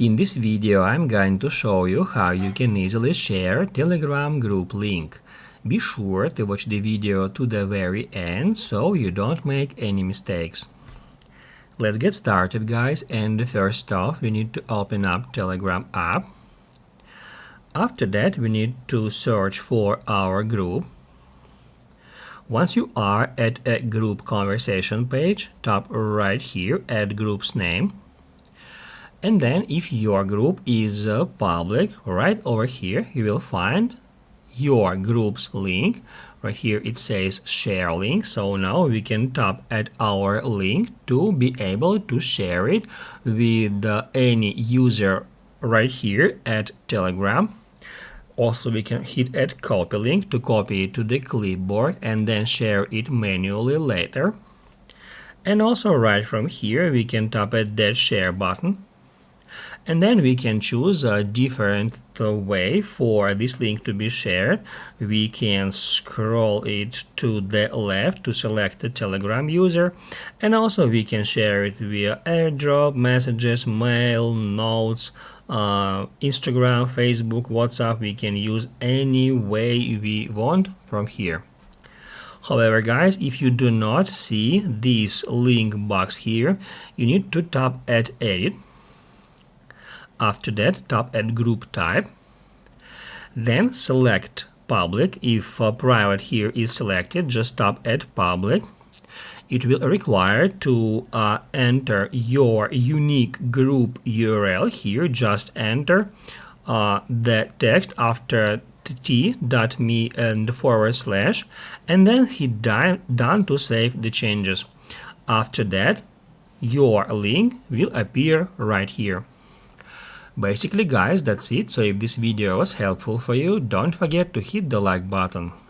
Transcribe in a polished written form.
In this video, I'm going to show you how you can easily share Telegram group link. Be sure to watch the video to the very end so you don't make any mistakes. Let's get started, guys, and first off we need to open up Telegram app. After that we need to search for our group. Once you are at a group conversation page, tap right here at group's name. And then if your group is public, right over here you will find your group's link. Right here it says share link, so now we can tap at our link to be able to share it with any user right here at Telegram. Also we can hit at copy link to copy it to the clipboard and then share it manually later. And also right from here we can tap at that share button. And then we can choose a different way for this link to be shared. We can scroll it to the left to select the Telegram user, and also we can share it via AirDrop, messages, mail, notes, Instagram, Facebook, WhatsApp. We can use any way we want from here. However, guys, if you do not see this link box here, you need to tap at edit. After that, tap at group type, then select public. If private here is selected, just tap at public. It will require to enter your unique group URL here. Just enter the text after t.me and /, and then hit done to save the changes. After that, your link will appear right here. Basically, guys, that's it. So if this video was helpful for you, don't forget to hit the like button.